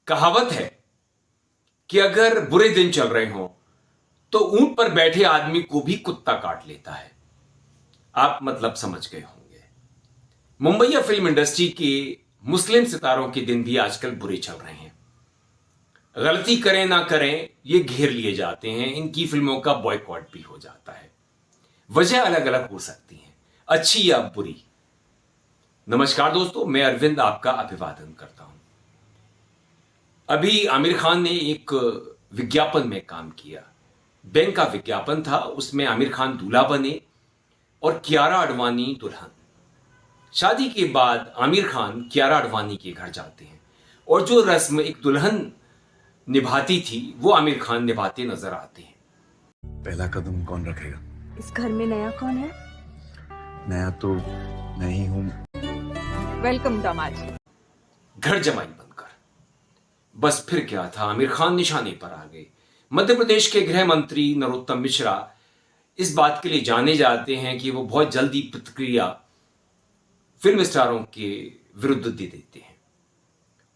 कहावत है कि अगर बुरे दिन चल रहे हों तो ऊंट पर बैठे आदमी को भी कुत्ता काट लेता है। आप मतलब समझ गए होंगे। मुंबई फिल्म इंडस्ट्री के मुस्लिम सितारों के दिन भी आजकल बुरे चल रहे हैं। गलती करें ना करें ये घेर लिए जाते हैं, इनकी फिल्मों का बॉयकॉट भी हो जाता है। वजह अलग अलग हो सकती हैं, अच्छी या बुरी। नमस्कार दोस्तों, मैं अरविंद आपका अभिवादन करता हूं। अभी आमिर खान ने एक विज्ञापन में काम किया। बैंक का विज्ञापन था, उसमें आमिर खान दूल्हा बने और कियारा आडवाणी दुल्हन। शादी के बाद आमिर खान कियारा आडवाणी के घर जाते हैं और जो रस्म एक दुल्हन निभाती थी वो आमिर खान निभाते नजर आते हैं। पहला कदम कौन रखेगा? इस घर में नया कौन है? नया तो मैं ही हूं। वेलकम दामाद जी। घर जमाई बनकर। बस फिर क्या था, आमिर खान निशाने पर आ गए। मध्य प्रदेश के गृह मंत्री नरोत्तम मिश्रा इस बात के लिए जाने जाते हैं कि वो बहुत जल्दी प्रतिक्रिया फिल्म स्टारों के विरुद्ध दे देते हैं।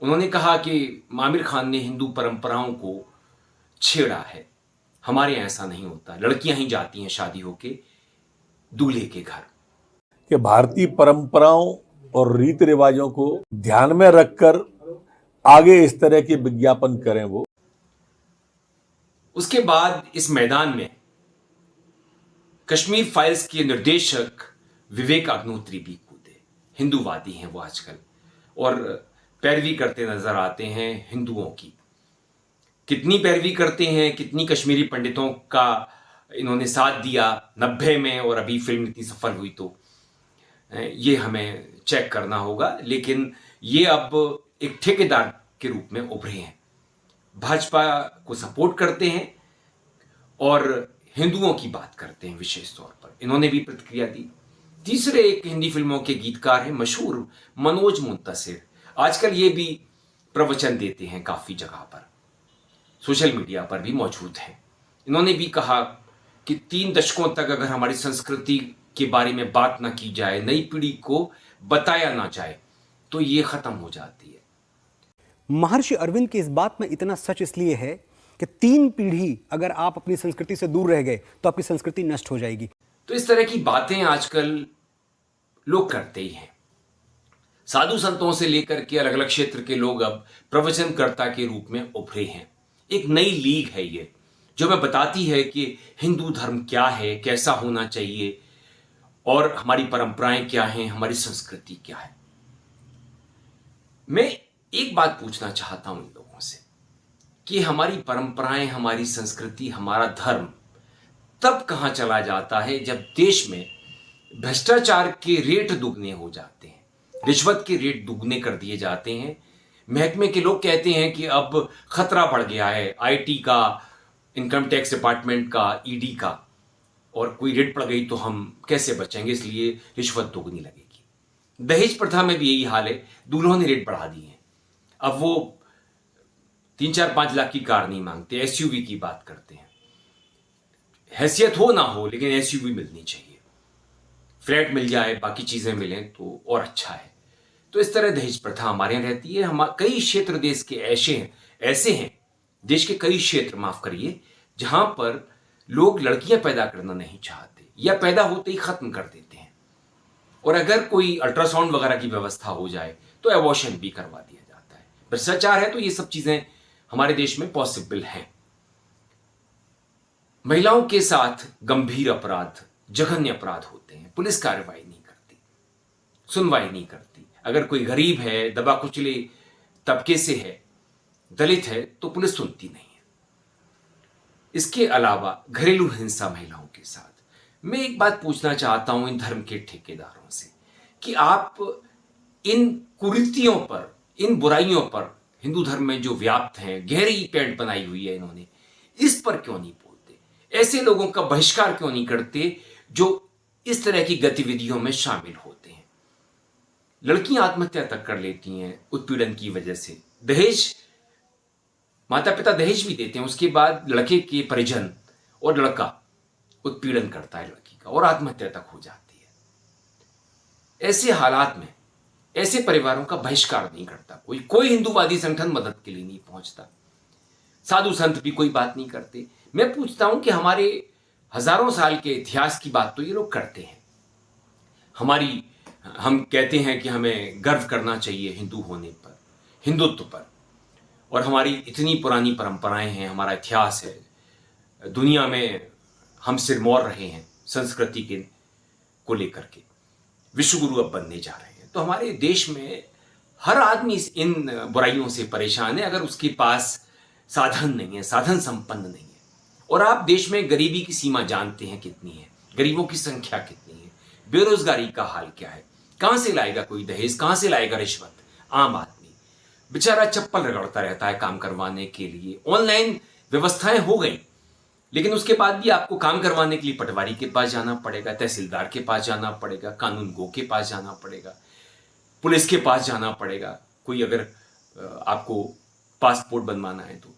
उन्होंने कहा कि आमिर खान ने हिंदू परंपराओं को छेड़ा है। हमारे यहाँ ऐसा नहीं होता, लड़कियां ही जाती हैं शादी होके दूल्हे के घर। कि भारतीय परंपराओं और रीति रिवाजों को ध्यान में रखकर आगे इस तरह के विज्ञापन करें वो। उसके बाद इस मैदान में कश्मीर फाइल्स के निर्देशक विवेक अग्निहोत्री भी कूदे। हिंदूवादी हैं वो आजकल और पैरवी करते नजर आते हैं हिंदुओं की। कितनी पैरवी करते हैं, कितनी कश्मीरी पंडितों का इन्होंने साथ दिया 90 में और अभी फिल्म इतनी सफल हुई, तो ये हमें चेक करना होगा। लेकिन ये अब एक ठेकेदार के रूप में उभरे हैं, भाजपा को सपोर्ट करते हैं और हिंदुओं की बात करते हैं विशेष तौर पर। इन्होंने भी प्रतिक्रिया दी। तीसरे एक हिंदी फिल्मों के गीतकार हैं मशहूर मनोज मुंतसिर। आजकल ये भी प्रवचन देते हैं काफी जगह पर, सोशल मीडिया पर भी मौजूद हैं। इन्होंने भी कहा कि 3 दशकों तक अगर हमारी संस्कृति के बारे में बात ना की जाए, नई पीढ़ी को बताया ना जाए, तो ये खत्म हो जाती है। महर्षि अरविंद की इस बात में इतना सच इसलिए है कि 3 पीढ़ी अगर आप अपनी संस्कृति से दूर रह गए तो आपकी संस्कृति नष्ट हो जाएगी। तो इस तरह की बातें आजकल लोग करते ही हैं। साधु संतों से लेकर के अलग अलग क्षेत्र के लोग अब प्रवचनकर्ता के रूप में उभरे हैं। एक नई लीग है ये, जो हमें बताती है कि हिंदू धर्म क्या है, कैसा होना चाहिए और हमारी परंपराएं क्या हैं, हमारी संस्कृति क्या है। मैं एक बात पूछना चाहता हूं इन लोगों से कि हमारी परंपराएं, हमारी संस्कृति, हमारा धर्म तब कहां चला जाता है जब देश में भ्रष्टाचार के रेट दुगने हो जाते हैं, रिश्वत के रेट दुगने कर दिए जाते हैं। महकमे के लोग कहते हैं कि अब खतरा बढ़ गया है आईटी का, इनकम टैक्स डिपार्टमेंट का, ईडी का, और कोई रेट पड़ गई तो हम कैसे बचेंगे, इसलिए रिश्वत दोगुनी लगेगी। दहेज प्रथा में भी यही हाल है, दूल्हों ने रेट बढ़ा दिए हैं। अब वो 3-4-5 लाख की कार नहीं मांगते, एसयूवी की बात करते हैं। हैसियत हो ना हो लेकिन एसयूवी मिलनी चाहिए, फ्लैट मिल जाए, बाकी चीजें मिलें तो और अच्छा है। तो इस तरह दहेज प्रथा हमारे यहाँ रहती है। हम कई क्षेत्र देश के ऐसे हैं, देश के कई क्षेत्र, माफ करिए, जहां पर लोग लड़कियां पैदा करना नहीं चाहते या पैदा होते ही खत्म कर देते हैं, और अगर कोई अल्ट्रासाउंड वगैरह की व्यवस्था हो जाए तो एबॉर्शन भी करवा दिया जाता है। भ्रष्टाचार है तो ये सब चीजें हमारे देश में पॉसिबल हैं। महिलाओं के साथ गंभीर अपराध, जघन्य अपराध होते हैं, पुलिस कार्रवाई नहीं करती, सुनवाई नहीं करती। अगर कोई गरीब है, दबा कुचले तबके से है, दलित है, तो पुलिस सुनती नहीं है। इसके अलावा घरेलू हिंसा महिलाओं के साथ। मैं एक बात पूछना चाहता हूं इन धर्म के ठेकेदारों से कि आप इन कुरीतियों पर, इन बुराइयों पर, हिंदू धर्म में जो व्याप्त हैं, गहरी पेंट बनाई हुई है इन्होंने, इस पर क्यों नहीं बोलते? ऐसे लोगों का बहिष्कार क्यों नहीं करते जो इस तरह की गतिविधियों में शामिल होते हैं? लड़कियां आत्महत्या तक कर लेती हैं उत्पीड़न की वजह से। दहेज, माता पिता दहेज भी देते हैं, उसके बाद लड़के के परिजन और लड़का उत्पीड़न करता है लड़की का और आत्महत्या तक हो जाती है। ऐसे हालात में ऐसे परिवारों का बहिष्कार नहीं करता कोई हिंदूवादी संगठन मदद के लिए नहीं पहुंचता, साधु संत भी कोई बात नहीं करते। मैं पूछता हूं कि हमारे हजारों साल के इतिहास की बात तो ये लोग करते हैं। हम कहते हैं कि हमें गर्व करना चाहिए हिंदू होने पर, हिंदुत्व पर, और हमारी इतनी पुरानी परंपराएं हैं, हमारा इतिहास है, दुनिया में हम सिरमौर रहे हैं संस्कृति को लेकर के, विश्वगुरु अब बनने जा रहे हैं। तो हमारे देश में हर आदमी इन बुराइयों से परेशान है अगर उसके पास साधन नहीं है, साधन संपन्न नहीं है। और आप देश में गरीबी की सीमा जानते हैं कितनी है, गरीबों की संख्या कितनी है, बेरोजगारी का हाल क्या है, कहां से लाएगा कोई दहेज, कहां से लाएगा रिश्वत। आम आदमी बेचारा चप्पल रगड़ता रहता है काम करवाने के लिए। ऑनलाइन व्यवस्थाएं हो गई, लेकिन उसके बाद भी आपको काम करवाने के लिए पटवारी के पास जाना पड़ेगा, तहसीलदार के पास जाना पड़ेगा, कानून गो के पास जाना पड़ेगा, पुलिस के पास जाना पड़ेगा, कोई अगर आपको पासपोर्ट बनवाना है तो,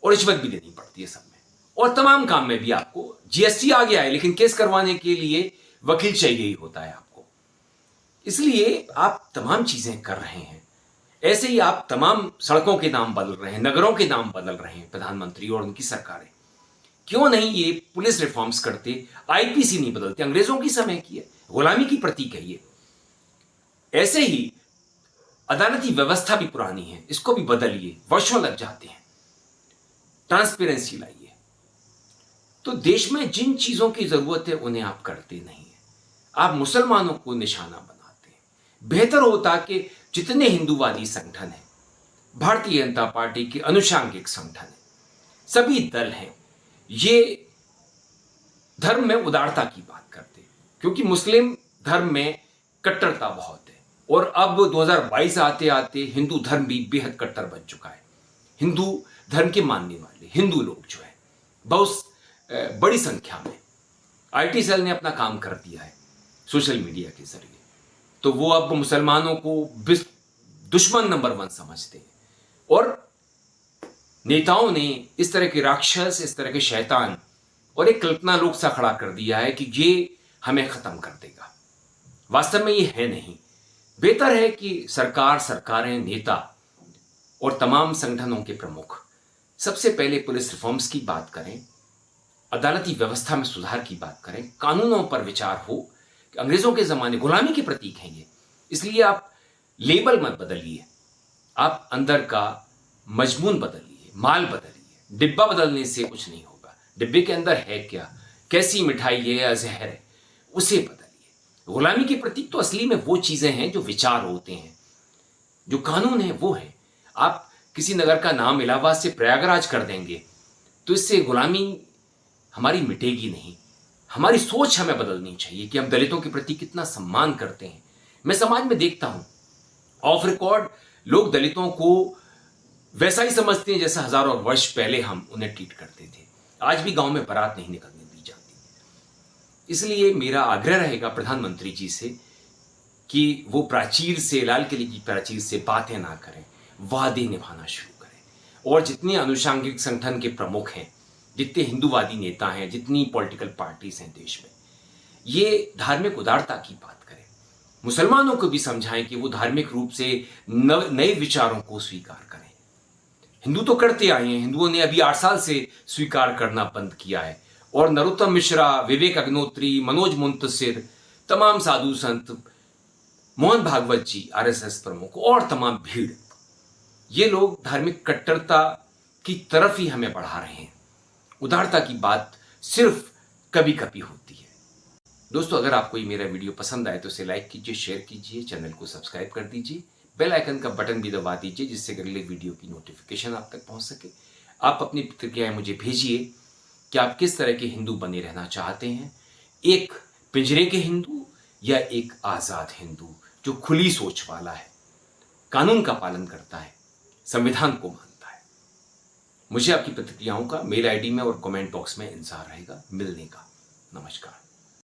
और रिश्वत भी देनी पड़ती है सब में। और तमाम काम में भी आपको, जीएसटी आ गया है लेकिन केस करवाने के लिए वकील चाहिए ही होता है आपको। इसलिए आप तमाम चीजें कर रहे हैं। ऐसे ही आप तमाम सड़कों के नाम बदल रहे हैं, नगरों के नाम बदल रहे हैं, प्रधानमंत्री और उनकी सरकारें। क्यों नहीं ये पुलिस रिफॉर्म्स करते, आईपीसी नहीं बदलते, अंग्रेजों की समय की है, गुलामी की प्रतीक है ये। ऐसे ही अदालती व्यवस्था भी पुरानी है, इसको भी बदलिए, वर्षों लग जाते हैं। ट्रांसपेरेंसी लाइए। तो देश में जिन चीजों की जरूरत है उन्हें आप करते नहीं है, आप मुसलमानों को निशाना बनाते हैं। बेहतर होता कि जितने हिंदूवादी संगठन हैं, भारतीय जनता पार्टी के अनुषांगिक संगठन हैं, सभी दल हैं, ये धर्म में उदारता की बात करते हैं, क्योंकि मुस्लिम धर्म में कट्टरता बहुत है। और अब 2022 आते आते हिंदू धर्म भी बेहद कट्टर बन चुका है। हिंदू धर्म के मानने वाले हिंदू लोग जो है बहुत बड़ी संख्या में, आईटी सेल ने अपना काम कर दिया है सोशल मीडिया के जरिए, तो वो अब मुसलमानों को दुश्मन नंबर 1 समझते हैं। और नेताओं ने इस तरह के राक्षस, इस तरह के शैतान और एक कल्पना लोक सा खड़ा कर दिया है कि ये हमें खत्म कर देगा। वास्तव में ये है नहीं। बेहतर है कि सरकारें, नेता और तमाम संगठनों के प्रमुख सबसे पहले पुलिस रिफॉर्म्स की बात करें, अदालती व्यवस्था में सुधार की बात करें, कानूनों पर विचार हो कि अंग्रेजों के जमाने गुलामी के प्रतीक हैं ये। इसलिए आप लेबल मत बदलिए, आप अंदर का मजमून बदलिए, माल बदलिए। डिब्बा बदलने से कुछ नहीं होगा। डिब्बे के अंदर है क्या, कैसी मिठाई है या जहर है, उसे बदलिए। गुलामी के प्रतीक तो असली में वो चीजें हैं जो विचार होते हैं, जो कानून है वो है। आप किसी नगर का नाम इलाहाबाद से प्रयागराज कर देंगे तो इससे गुलामी हमारी मिटेगी नहीं। हमारी सोच हमें बदलनी चाहिए कि हम दलितों के प्रति कितना सम्मान करते हैं। मैं समाज में देखता हूं, ऑफ रिकॉर्ड लोग दलितों को वैसा ही समझते हैं जैसा हजारों वर्ष पहले हम उन्हें ट्रीट करते थे। आज भी गांव में बारात नहीं निकलने दी जाती। इसलिए मेरा आग्रह रहेगा प्रधानमंत्री जी से कि वो प्राचीर से, लाल किले की प्राचीर से बातें ना करें, वादे निभाना शुरू करें। और जितने अनुषांगिक संगठन के प्रमुख हैं, जितने हिंदूवादी नेता हैं, जितनी पॉलिटिकल पार्टीज हैं देश में, ये धार्मिक उदारता की बात करें। मुसलमानों को भी समझाएं कि वो धार्मिक रूप से नए विचारों को स्वीकार करें। हिंदू तो करते आए हैं, हिंदुओं ने अभी 8 साल से स्वीकार करना बंद किया है। और नरोत्तम मिश्रा, विवेक अग्निहोत्री, मनोज मुंतसिर, तमाम साधु संत, मोहन भागवत जी आरएसएस प्रमुख और तमाम भीड़, ये लोग धार्मिक कट्टरता की तरफ ही हमें बढ़ा रहे हैं। उदारता की बात सिर्फ कभी कभी होती है। दोस्तों, अगर आपको ये मेरा वीडियो पसंद आए तो इसे लाइक कीजिए, शेयर कीजिए, चैनल को सब्सक्राइब कर दीजिए, बेल आइकन का बटन भी दबा दीजिए जिससे अगले वीडियो की नोटिफिकेशन आप तक पहुंच सके। आप अपनी प्रतिक्रियाएं मुझे भेजिए कि आप किस तरह के हिंदू बने रहना चाहते हैं, एक पिंजरे के हिंदू या एक आजाद हिंदू जो खुली सोच वाला है, कानून का पालन करता है, संविधान को मानता है। मुझे आपकी प्रतिक्रियाओं का मेल आईडी में और कमेंट बॉक्स में इंतजार रहेगा मिलने का। नमस्कार।